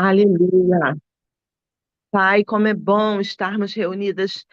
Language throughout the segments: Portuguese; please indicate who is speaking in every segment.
Speaker 1: Aleluia. Pai, como é bom estarmos reunidas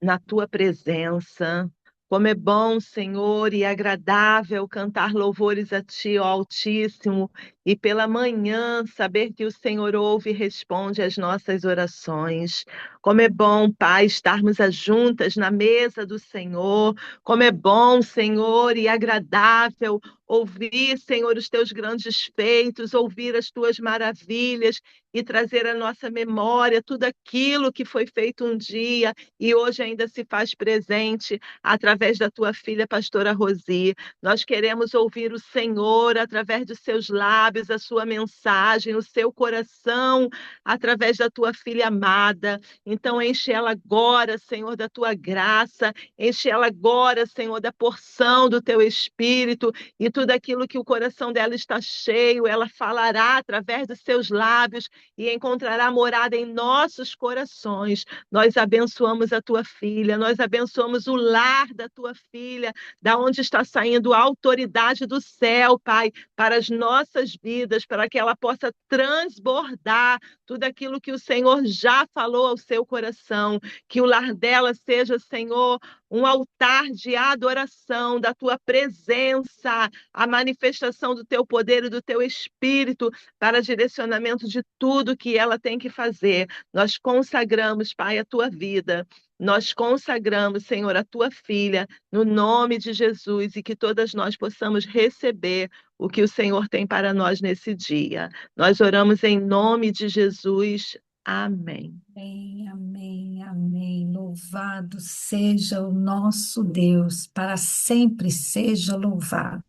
Speaker 1: na tua presença. Como é bom, Senhor, e agradável cantar louvores a ti, ó Altíssimo, e pela manhã saber que o Senhor ouve e responde às nossas orações. Como é bom, Pai, estarmos juntas na mesa do Senhor. Como é bom, Senhor, e agradável ouvir, Senhor, os teus grandes feitos, ouvir as tuas maravilhas e trazer à nossa memória tudo aquilo que foi feito um dia e hoje ainda se faz presente através da tua filha, pastora Rosi. Nós queremos ouvir o Senhor através dos seus lábios, a sua mensagem, o seu coração, através da tua filha amada. Então, enche ela agora, Senhor, da tua graça, enche ela agora, Senhor, da porção do teu espírito e tudo aquilo que o coração dela está cheio, ela falará através dos seus lábios e encontrará morada em nossos corações. Nós abençoamos a tua filha, nós abençoamos o lar da tua filha, da onde está saindo a autoridade do céu, Pai, para as nossas vidas, para que ela possa transbordar tudo aquilo que o Senhor já falou ao seu coração, que o lar dela seja, Senhor, um altar de adoração da tua presença, a manifestação do teu poder e do teu espírito para direcionamento de tudo que ela tem que fazer. Nós consagramos, Pai, a tua vida. Nós consagramos, Senhor, a tua filha, no nome de Jesus, e que todas nós possamos receber o que o Senhor tem para nós nesse dia. Nós oramos em nome de Jesus. Amém.
Speaker 2: Amém, amém, amém. Louvado seja o nosso Deus, para sempre seja louvado.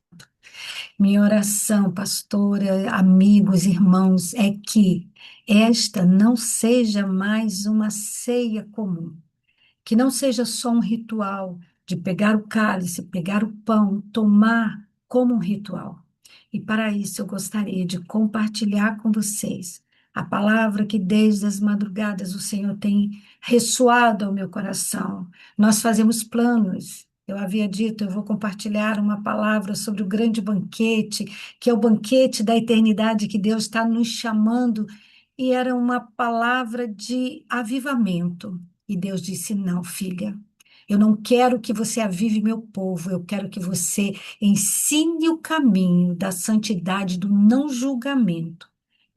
Speaker 2: Minha oração, pastora, amigos, irmãos, é que esta não seja mais uma ceia comum, que não seja só um ritual de pegar o cálice, pegar o pão, tomar como um ritual. E para isso eu gostaria de compartilhar com vocês a palavra que desde as madrugadas o Senhor tem ressoado ao meu coração. Nós fazemos planos. Eu havia dito, eu vou compartilhar uma palavra sobre o grande banquete, que é o banquete da eternidade que Deus está nos chamando, e era uma palavra de avivamento. E Deus disse: Não, filha, eu não quero que você avive meu povo, eu quero que você ensine o caminho da santidade, do não julgamento.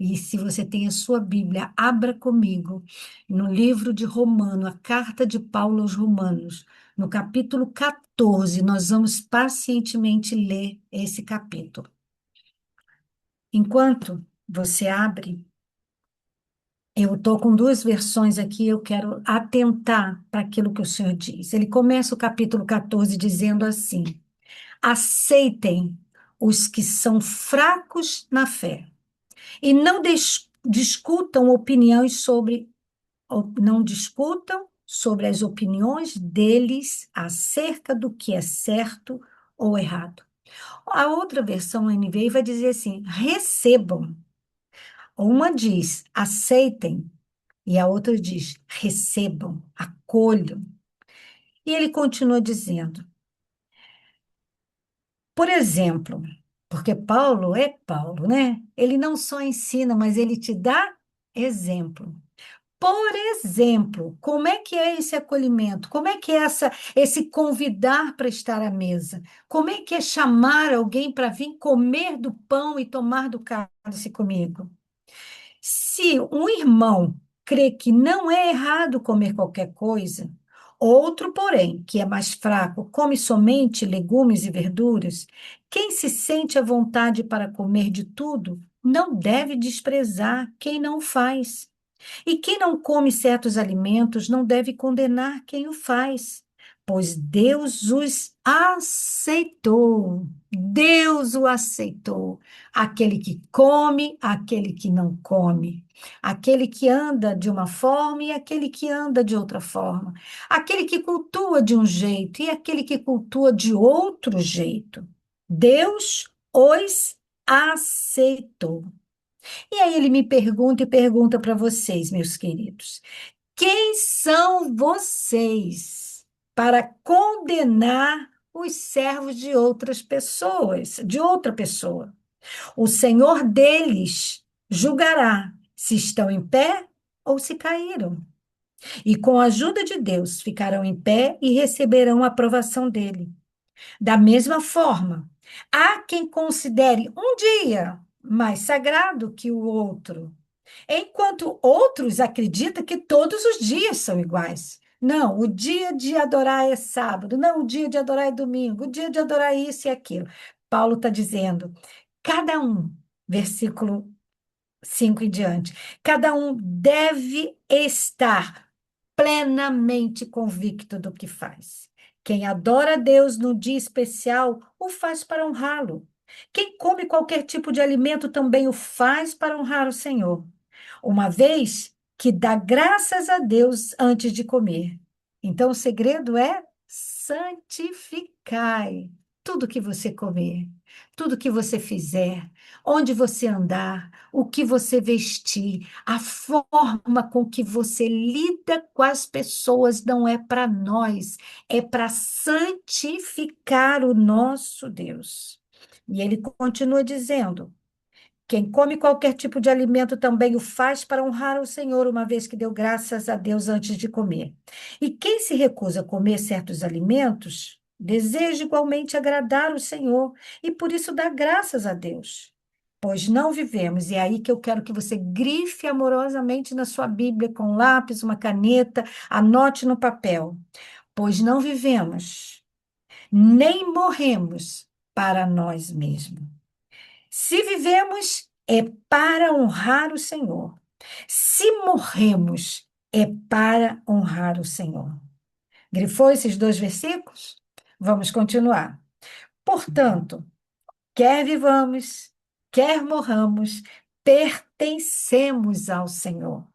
Speaker 2: E se você tem a sua Bíblia, abra comigo no livro de Romano, a carta de Paulo aos Romanos, no capítulo 14, nós vamos pacientemente ler esse capítulo. Enquanto você abre, eu estou com duas versões aqui, eu quero atentar para aquilo que o Senhor diz. Ele começa o capítulo 14 dizendo assim: aceitem os que são fracos na fé e discutam opiniões não discutam sobre as opiniões deles acerca do que é certo ou errado. A outra versão NVI vai dizer assim: recebam. Uma diz aceitem e a outra diz recebam, acolham. E ele continua dizendo, por exemplo, porque Paulo é Paulo, né? Ele não só ensina, mas ele te dá exemplo. Por exemplo, como é que é esse acolhimento? Como é que é esse convidar para estar à mesa? Como é que é chamar alguém para vir comer do pão e tomar do cálice comigo? Se um irmão crê que não é errado comer qualquer coisa, outro, porém, que é mais fraco, come somente legumes e verduras, quem se sente à vontade para comer de tudo, não deve desprezar quem não faz. E quem não come certos alimentos não deve condenar quem o faz, pois Deus os aceitou. Deus o aceitou. Aquele que come, aquele que não come. Aquele que anda de uma forma e aquele que anda de outra forma. Aquele que cultua de um jeito e aquele que cultua de outro jeito. Deus os aceitou. E aí ele me pergunta e pergunta para vocês, meus queridos: quem são vocês para condenar os servos de outras pessoas, de outra pessoa? O Senhor deles julgará se estão em pé ou se caíram. E com a ajuda de Deus ficarão em pé e receberão a aprovação dele. Da mesma forma, há quem considere um dia mais sagrado que o outro, enquanto outros acreditam que todos os dias são iguais. Não, o dia de adorar é sábado, não, o dia de adorar é domingo, o dia de adorar é isso e aquilo. Paulo está dizendo, cada um, versículo 5 em diante, cada um deve estar plenamente convicto do que faz. Quem adora a Deus no dia especial, o faz para honrá-lo. Quem come qualquer tipo de alimento também o faz para honrar o Senhor, uma vez que dá graças a Deus antes de comer. Então, o segredo é santificai tudo que você comer, tudo que você fizer, onde você andar, o que você vestir, a forma com que você lida com as pessoas não é para nós, é para santificar o nosso Deus. E ele continua dizendo: quem come qualquer tipo de alimento também o faz para honrar o Senhor, uma vez que deu graças a Deus antes de comer. E quem se recusa a comer certos alimentos, deseja igualmente agradar o Senhor, e por isso dá graças a Deus. Pois não vivemos, e é aí que eu quero que você grife amorosamente na sua Bíblia com um lápis, uma caneta, anote no papel. Pois não vivemos, nem morremos para nós mesmos. Se vivemos, é para honrar o Senhor. Se morremos, é para honrar o Senhor. Grifou esses dois versículos? Vamos continuar. Portanto, quer vivamos, quer morramos, pertencemos ao Senhor.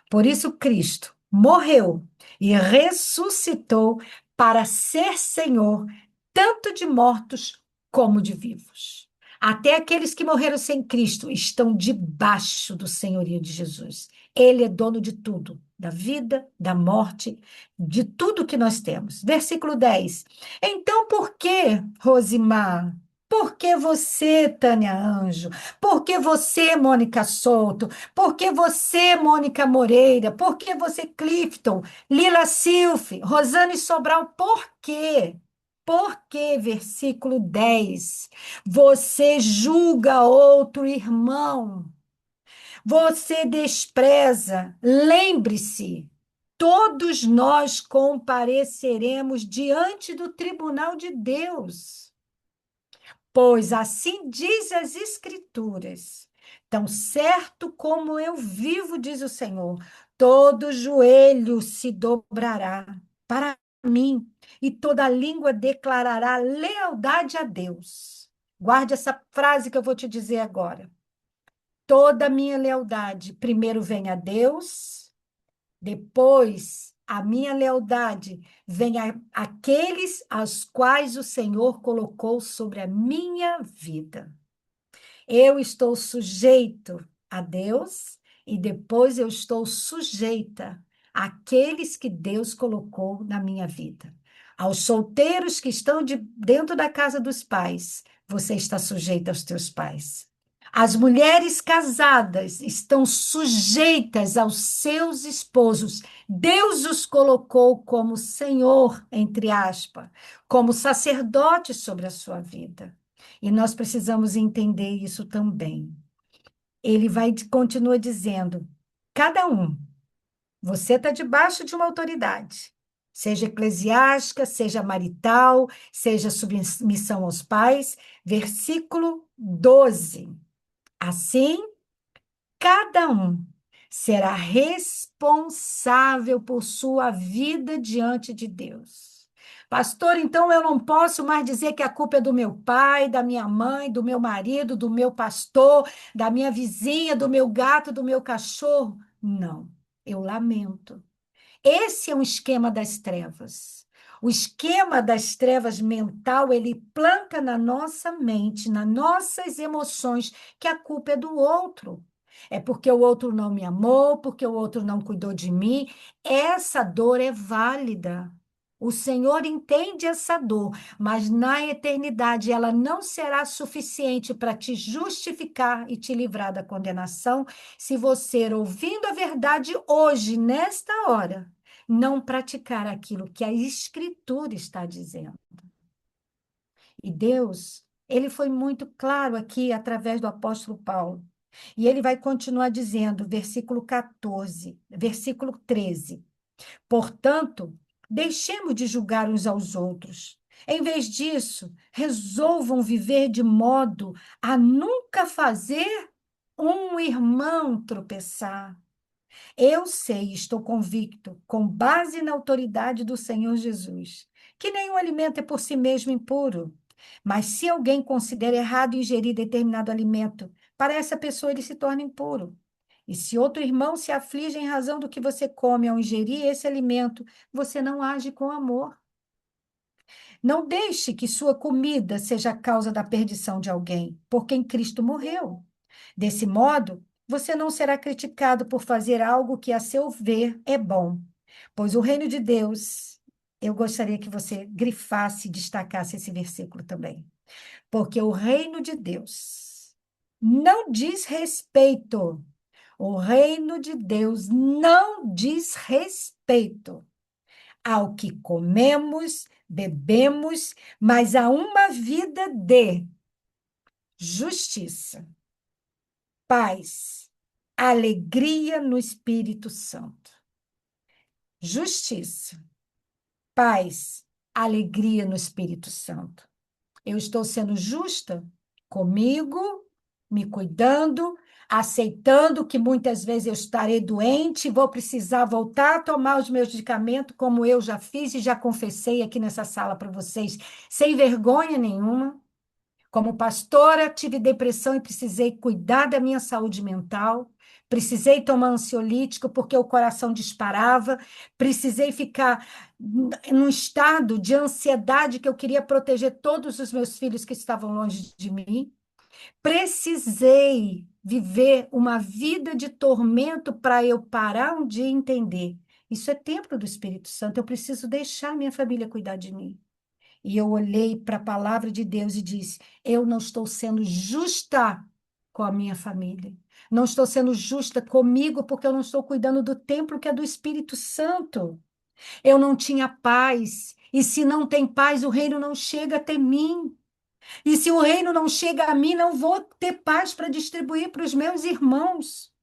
Speaker 2: Por isso, Cristo morreu e ressuscitou para ser Senhor, tanto de mortos como de vivos. Até aqueles que morreram sem Cristo estão debaixo do senhorio de Jesus. Ele é dono de tudo, da vida, da morte, de tudo que nós temos. Versículo 10. Então, por que, Rosimar? Por que você, Tânia Anjo? Por que você, Mônica Souto? Por que você, Mônica Moreira? Por que você, Clifton? Lila Silfe? Rosane Sobral? Por quê? Porque, versículo 10, você julga outro irmão, você despreza. Lembre-se, todos nós compareceremos diante do tribunal de Deus. Pois assim diz as Escrituras, tão certo como eu vivo, diz o Senhor, todo joelho se dobrará para mim e toda língua declarará lealdade a Deus. Guarde essa frase que eu vou te dizer agora. Toda a minha lealdade primeiro vem a Deus, depois, a minha lealdade vem àqueles aos quais o Senhor colocou sobre a minha vida. Eu estou sujeito a Deus e depois eu estou sujeita àqueles que Deus colocou na minha vida. Aos solteiros que estão dentro da casa dos pais, você está sujeito aos teus pais. As mulheres casadas estão sujeitas aos seus esposos. Deus os colocou como Senhor, entre aspas, como sacerdote sobre a sua vida. E nós precisamos entender isso também. Ele continua dizendo: cada um, você está debaixo de uma autoridade, seja eclesiástica, seja marital, seja submissão aos pais. Versículo 12. Assim, cada um será responsável por sua vida diante de Deus. Pastor, então eu não posso mais dizer que a culpa é do meu pai, da minha mãe, do meu marido, do meu pastor, da minha vizinha, do meu gato, do meu cachorro. Não, eu lamento. Esse é um esquema das trevas. O esquema das trevas mental, ele planta na nossa mente, nas nossas emoções, que a culpa é do outro. É porque o outro não me amou, porque o outro não cuidou de mim. Essa dor é válida. O Senhor entende essa dor, mas na eternidade ela não será suficiente para te justificar e te livrar da condenação, se você, ouvindo a verdade hoje, nesta hora, não praticar aquilo que a Escritura está dizendo. E Deus, ele foi muito claro aqui através do apóstolo Paulo. E ele vai continuar dizendo, versículo 14, versículo 13. Portanto, deixemos de julgar uns aos outros. Em vez disso, resolvam viver de modo a nunca fazer um irmão tropeçar. Eu sei, estou convicto, com base na autoridade do Senhor Jesus, que nenhum alimento é por si mesmo impuro. Mas se alguém considera errado ingerir determinado alimento, para essa pessoa ele se torna impuro. E se outro irmão se aflige em razão do que você come ao ingerir esse alimento, você não age com amor. Não deixe que sua comida seja a causa da perdição de alguém, por quem Cristo morreu. Desse modo, você não será criticado por fazer algo que, a seu ver, é bom. Pois o reino de Deus, eu gostaria que você grifasse, destacasse esse versículo também. Porque o reino de Deus não diz respeito. O reino de Deus não diz respeito ao que comemos, bebemos, mas a uma vida de justiça, paz, alegria no Espírito Santo. Justiça, paz, alegria no Espírito Santo. Eu estou sendo justa comigo, me cuidando, aceitando que muitas vezes eu estarei doente, vou precisar voltar a tomar os meus medicamentos, como eu já fiz e já confessei aqui nessa sala para vocês, sem vergonha nenhuma. Como pastora, tive depressão e precisei cuidar da minha saúde mental. Precisei tomar ansiolítico porque o coração disparava. Precisei ficar num estado de ansiedade que eu queria proteger todos os meus filhos que estavam longe de mim. Precisei viver uma vida de tormento para eu parar um dia e entender. Isso é templo do Espírito Santo. Eu preciso deixar minha família cuidar de mim. E eu olhei para a palavra de Deus e disse: eu não estou sendo justa com a minha família. Não estou sendo justa comigo porque eu não estou cuidando do templo que é do Espírito Santo. Eu não tinha paz. E se não tem paz, o reino não chega até mim. E se o reino não chega a mim, não vou ter paz para distribuir para os meus irmãos.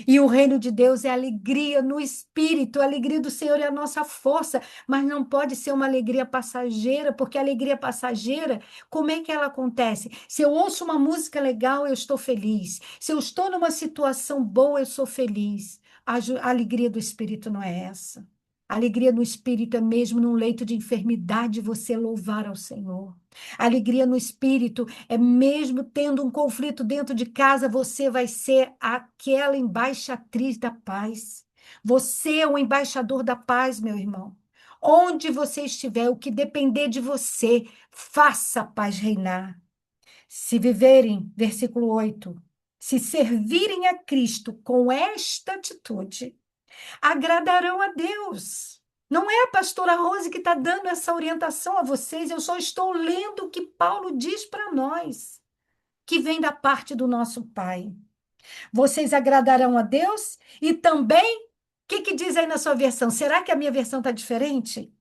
Speaker 2: E o reino de Deus é alegria no espírito, a alegria do Senhor é a nossa força, mas não pode ser uma alegria passageira, porque a alegria passageira, como é que ela acontece? Se eu ouço uma música legal, eu estou feliz. Se eu estou numa situação boa, eu sou feliz. A alegria do espírito não é essa. A alegria no espírito é mesmo num leito de enfermidade você louvar ao Senhor. A alegria no espírito é mesmo tendo um conflito dentro de casa, você vai ser aquela embaixatriz da paz. Você é o embaixador da paz, meu irmão. Onde você estiver, o que depender de você, faça a paz reinar. Se viverem, versículo 8, se servirem a Cristo com esta atitude, agradarão a Deus. Não é a pastora Rose que está dando essa orientação a vocês, eu só estou lendo o que Paulo diz para nós, que vem da parte do nosso Pai. Vocês agradarão a Deus e também, o que diz aí na sua versão? Será que a minha versão está diferente?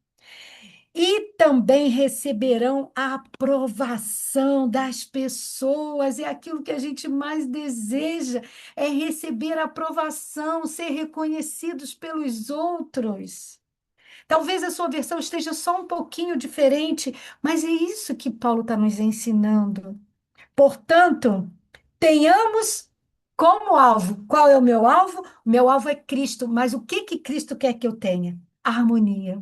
Speaker 2: E também receberão a aprovação das pessoas, é aquilo que a gente mais deseja, é receber a aprovação, ser reconhecidos pelos outros. Talvez a sua versão esteja só um pouquinho diferente, mas é isso que Paulo está nos ensinando. Portanto, tenhamos como alvo. Qual é o meu alvo? O meu alvo é Cristo, mas o que que Cristo quer que eu tenha? Harmonia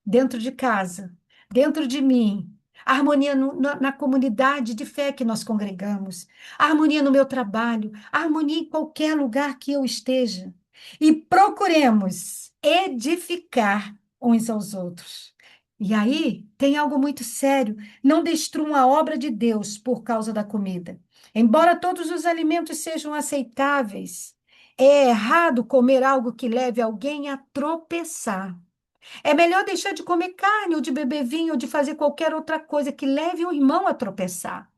Speaker 2: dentro de casa, dentro de mim, harmonia na comunidade de fé que nós congregamos, harmonia no meu trabalho, harmonia em qualquer lugar que eu esteja. E procuremos edificar uns aos outros. E aí tem algo muito sério: não destruam a obra de Deus por causa da comida. Embora todos os alimentos sejam aceitáveis, é errado comer algo que leve alguém a tropeçar. É melhor deixar de comer carne, ou de beber vinho, ou de fazer qualquer outra coisa que leve o irmão a tropeçar.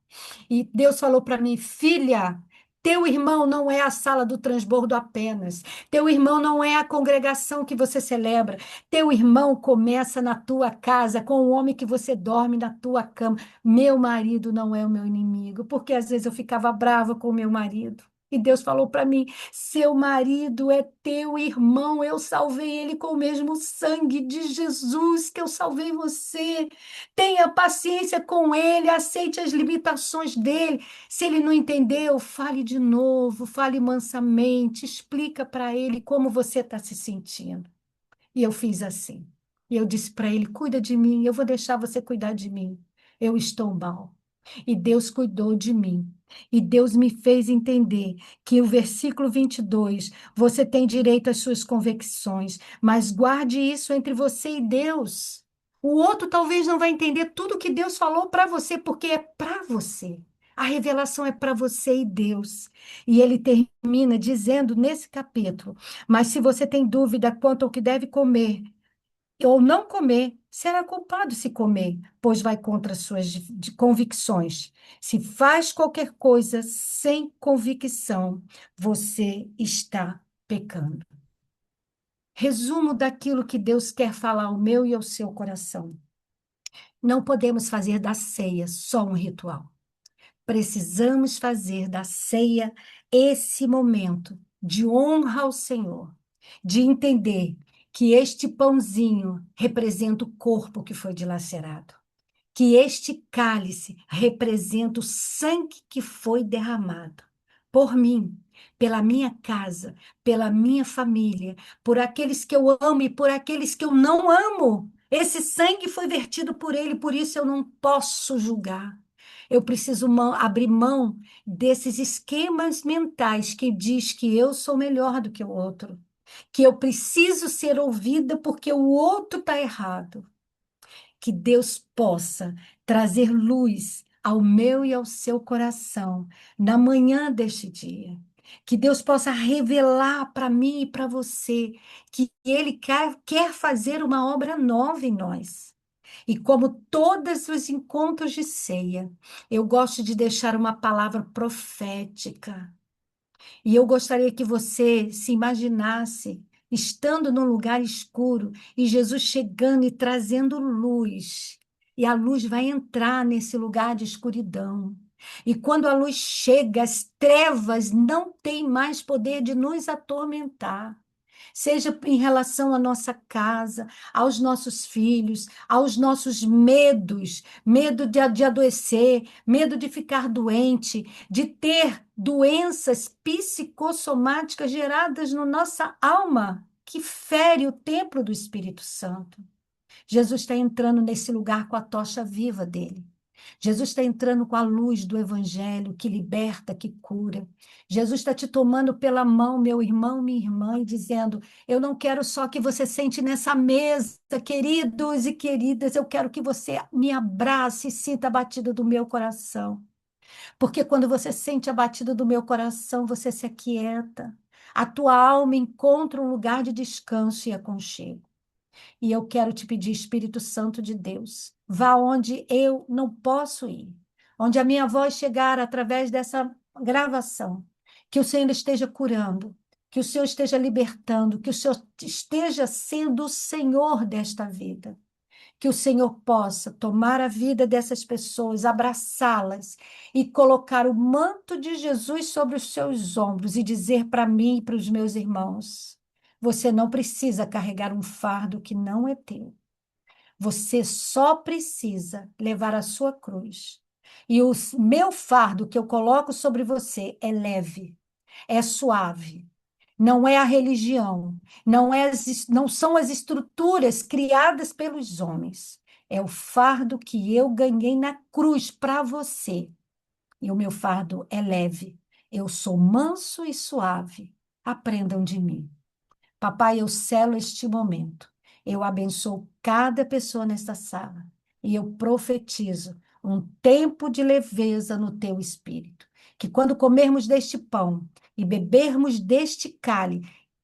Speaker 2: E Deus falou para mim, filha, teu irmão não é a sala do transbordo apenas. Teu irmão não é a congregação que você celebra. Teu irmão começa na tua casa, com o homem que você dorme na tua cama. Meu marido não é o meu inimigo, porque às vezes eu ficava brava com o meu marido. E Deus falou para mim: seu marido é teu irmão, eu salvei ele com o mesmo sangue de Jesus que eu salvei você. Tenha paciência com ele, aceite as limitações dele. Se ele não entendeu, fale de novo, fale mansamente, explica para ele como você está se sentindo. E eu fiz assim. E eu disse para ele: cuida de mim, eu vou deixar você cuidar de mim. Eu estou mal. E Deus cuidou de mim. E Deus me fez entender que o versículo 22, você tem direito às suas convicções, mas guarde isso entre você e Deus. O outro talvez não vai entender tudo que Deus falou para você, porque é para você. A revelação é para você e Deus. E ele termina dizendo nesse capítulo: mas se você tem dúvida quanto ao que deve comer ou não comer, será culpado se comer, pois vai contra as suas convicções. Se faz qualquer coisa sem convicção, você está pecando. Resumo daquilo que Deus quer falar ao meu e ao seu coração. Não podemos fazer da ceia só um ritual. Precisamos fazer da ceia esse momento de honra ao Senhor, de entender que este pãozinho representa o corpo que foi dilacerado, que este cálice representa o sangue que foi derramado por mim, pela minha casa, pela minha família, por aqueles que eu amo e por aqueles que eu não amo. Esse sangue foi vertido por ele, por isso eu não posso julgar. Eu preciso abrir mão desses esquemas mentais que diz que eu sou melhor do que o outro, que eu preciso ser ouvida porque o outro está errado. Que Deus possa trazer luz ao meu e ao seu coração na manhã deste dia. Que Deus possa revelar para mim e para você que Ele quer fazer uma obra nova em nós. E como todos os encontros de ceia, eu gosto de deixar uma palavra profética. E eu gostaria que você se imaginasse estando num lugar escuro e Jesus chegando e trazendo luz. E a luz vai entrar nesse lugar de escuridão. E quando a luz chega, as trevas não têm mais poder de nos atormentar. Seja em relação à nossa casa, aos nossos filhos, aos nossos medos, medo de adoecer, medo de ficar doente, de ter doenças psicossomáticas geradas na nossa alma, que fere o templo do Espírito Santo. Jesus está entrando nesse lugar com a tocha viva dele. Jesus está entrando com a luz do Evangelho que liberta, que cura. Jesus está te tomando pela mão, meu irmão, minha irmã, e dizendo: eu não quero só que você sente nessa mesa, queridos e queridas, eu quero que você me abrace e sinta a batida do meu coração. Porque quando você sente a batida do meu coração, você se aquieta. A tua alma encontra um lugar de descanso e aconchego. E eu quero te pedir, Espírito Santo de Deus, vá onde eu não posso ir, onde a minha voz chegar através dessa gravação, que o Senhor esteja curando, que o Senhor esteja libertando, que o Senhor esteja sendo o Senhor desta vida. Que o Senhor possa tomar a vida dessas pessoas, abraçá-las e colocar o manto de Jesus sobre os seus ombros e dizer para mim e para os meus irmãos: você não precisa carregar um fardo que não é teu. Você só precisa levar a sua cruz. E o meu fardo que eu coloco sobre você é leve, é suave. Não é a religião, não são as estruturas criadas pelos homens. É o fardo que eu ganhei na cruz para você. E o meu fardo é leve. Eu sou manso e suave. Aprendam de mim. Papai, eu selo este momento. Eu abençoo cada pessoa nesta sala. E eu profetizo um tempo de leveza no teu espírito. Que quando comermos deste pão e bebermos deste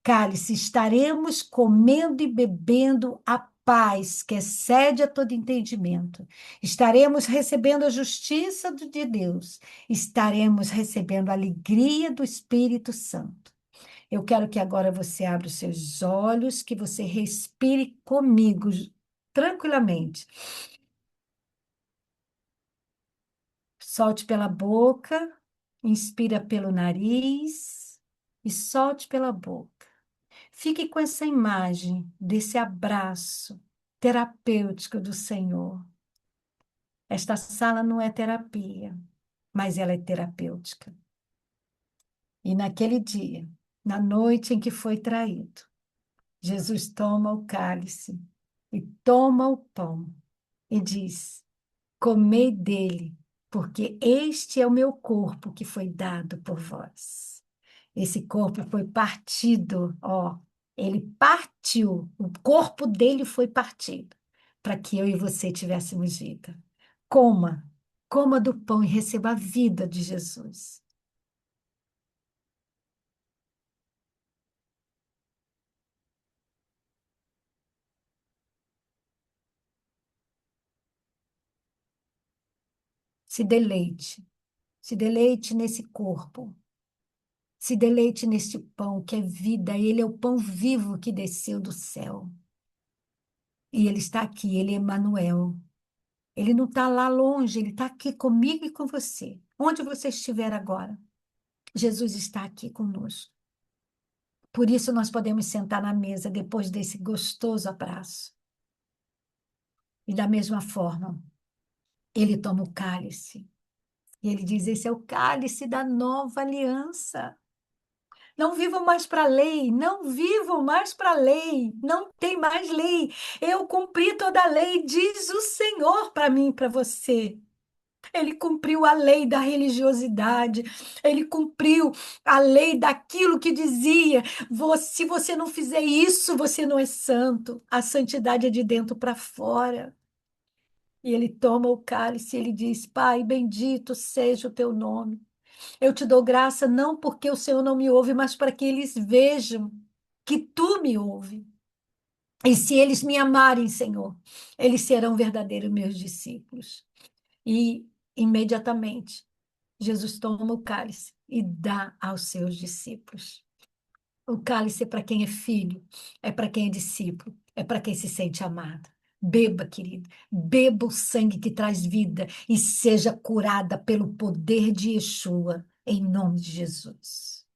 Speaker 2: cálice, estaremos comendo e bebendo a paz que excede a todo entendimento. Estaremos recebendo a justiça de Deus. Estaremos recebendo a alegria do Espírito Santo. Eu quero que agora você abra os seus olhos, que você respire comigo tranquilamente. Solte pela boca, inspira pelo nariz e solte pela boca. Fique com essa imagem desse abraço terapêutico do Senhor. Esta sala não é terapia, mas ela é terapêutica. E naquele dia, na noite em que foi traído, Jesus toma o cálice e toma o pão e diz: comei dele, porque este é o meu corpo que foi dado por vós. Esse corpo foi partido, ó, ele partiu, o corpo dele foi partido, para que eu e você tivéssemos vida. Coma, coma do pão e receba a vida de Jesus. Se deleite, se deleite nesse corpo, se deleite neste pão que é vida, ele é o pão vivo que desceu do céu. E ele está aqui, ele é Emmanuel. Ele não está lá longe, ele está aqui comigo e com você. Onde você estiver agora, Jesus está aqui conosco. Por isso nós podemos sentar na mesa depois desse gostoso abraço. E da mesma forma, ele toma o cálice. E ele diz: esse é o cálice da nova aliança. Não vivo mais para a lei, não vivo mais para a lei, não tem mais lei. Eu cumpri toda a lei, diz o Senhor para mim e para você. Ele cumpriu a lei da religiosidade, ele cumpriu a lei daquilo que dizia: se você não fizer isso, você não é santo. A santidade é de dentro para fora. E ele toma o cálice e ele diz: Pai, bendito seja o teu nome. Eu te dou graça não porque o Senhor não me ouve, mas para que eles vejam que tu me ouve. E se eles me amarem, Senhor, eles serão verdadeiros meus discípulos. E imediatamente Jesus toma o cálice e dá aos seus discípulos. O cálice é para quem é filho, é para quem é discípulo, é para quem se sente amado. Beba, querido, beba o sangue que traz vida e seja curada pelo poder de Yeshua, em nome de Jesus.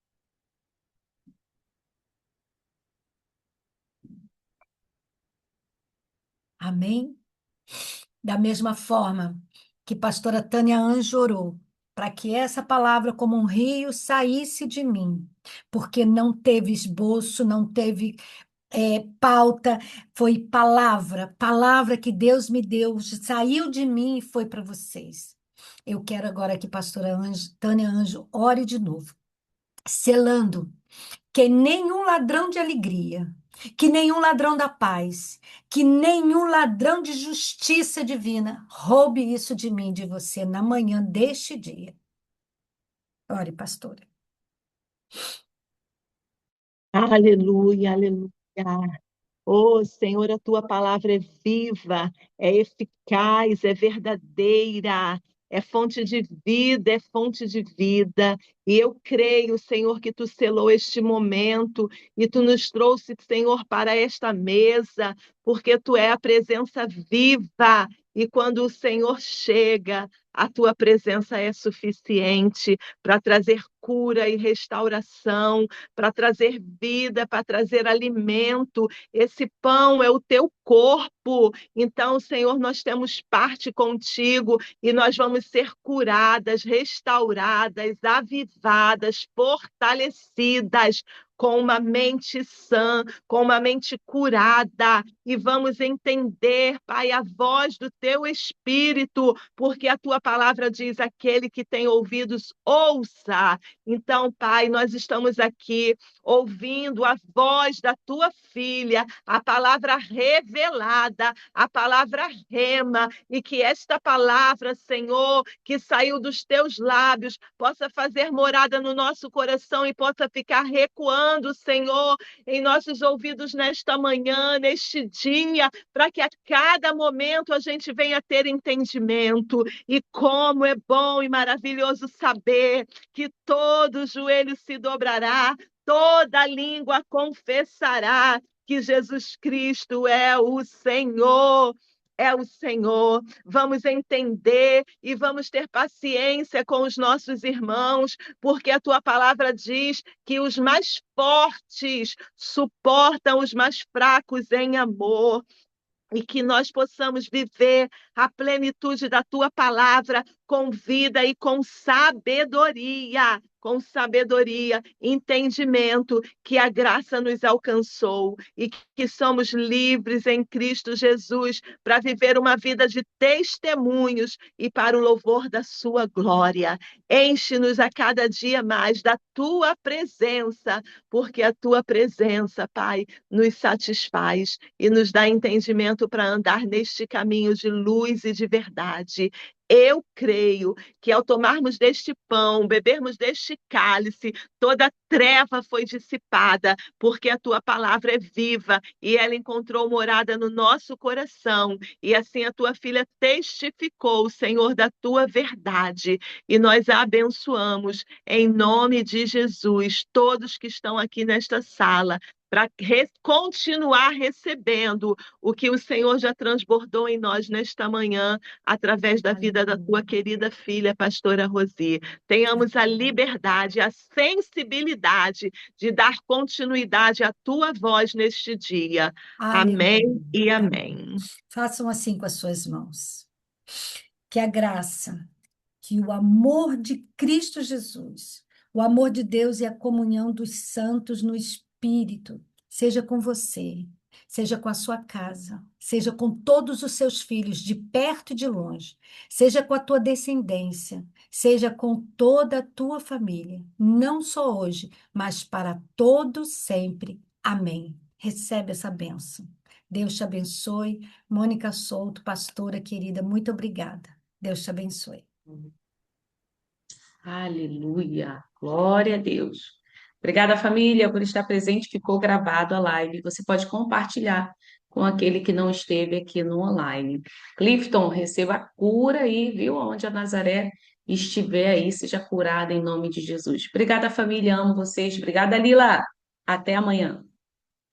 Speaker 2: Amém? Da mesma forma que pastora Tânia Anjo orou, para que essa palavra, como um rio, saísse de mim, porque não teve esboço, não teve pauta, foi palavra, palavra que Deus me deu, saiu de mim e foi para vocês. Eu quero agora que pastora Tânia Anjo ore de novo, selando que nenhum ladrão de alegria, que nenhum ladrão da paz, que nenhum ladrão de justiça divina roube isso de mim, de você, na manhã deste dia. Ore, pastora.
Speaker 1: Aleluia, aleluia. Oh, Senhor, a tua palavra é viva, é eficaz, é verdadeira, é fonte de vida, é fonte de vida. E eu creio, Senhor, que tu selou este momento e tu nos trouxe, Senhor, para esta mesa, porque tu é a presença viva. E quando o Senhor chega, a tua presença é suficiente para trazer cura e restauração, para trazer vida, para trazer alimento. Esse pão é o teu corpo. Então, Senhor, nós temos parte contigo e nós vamos ser curadas, restauradas, avivadas, fortalecidas, com uma mente sã, com uma mente curada, e vamos entender, Pai, a voz do teu Espírito, porque a tua palavra diz: aquele que tem ouvidos, ouça. Então, Pai, nós estamos aqui ouvindo a voz da tua filha, a palavra revelada, a palavra rema, e que esta palavra, Senhor, que saiu dos teus lábios, possa fazer morada no nosso coração e possa ficar recuando soando, Senhor, em nossos ouvidos nesta manhã, neste dia, para que a cada momento a gente venha ter entendimento. E como é bom e maravilhoso saber que todo joelho se dobrará, toda língua confessará que Jesus Cristo é o Senhor. É o Senhor. Vamos entender e vamos ter paciência com os nossos irmãos, porque a tua palavra diz que os mais fortes suportam os mais fracos em amor e que nós possamos viver a plenitude da tua palavra com vida e com sabedoria, entendimento, que a graça nos alcançou e que somos livres em Cristo Jesus para viver uma vida de testemunhos e para o louvor da sua glória. Enche-nos a cada dia mais da tua presença, porque a tua presença, Pai, nos satisfaz e nos dá entendimento para andar neste caminho de luz e de verdade. Eu creio que ao tomarmos deste pão, bebermos deste cálice, toda treva foi dissipada, porque a tua palavra é viva e ela encontrou morada no nosso coração. E assim a tua filha testificou, Senhor, da tua verdade. E nós a abençoamos em nome de Jesus, todos que estão aqui nesta sala para continuar recebendo o que o Senhor já transbordou em nós nesta manhã, através da vida da tua
Speaker 2: Aleluia.
Speaker 1: querida filha, pastora Rosi. Tenhamos a liberdade, a sensibilidade de dar continuidade à tua voz neste dia. Amém
Speaker 2: Aleluia.
Speaker 1: e
Speaker 2: Amém.
Speaker 1: amém.
Speaker 2: Façam assim com as suas mãos. Que a graça, que o amor de Cristo Jesus, o amor de Deus e a comunhão dos santos no Espírito, seja com você, seja com a sua casa, seja com todos os seus filhos, de perto e de longe, seja com a tua descendência, seja com toda a tua família, não só hoje, mas para todo sempre. Amém. Recebe essa bênção. Deus te abençoe. Mônica Souto, pastora querida, muito obrigada. Deus te abençoe.
Speaker 3: Aleluia, glória a Deus. Obrigada, família, por estar presente. Ficou gravado a live. Você pode compartilhar com aquele que não esteve aqui no online. Clifton, receba a cura aí, viu? Onde a Nazaré estiver aí, seja curada em nome de Jesus. Obrigada, família. Amo vocês. Obrigada, Lila. Até amanhã.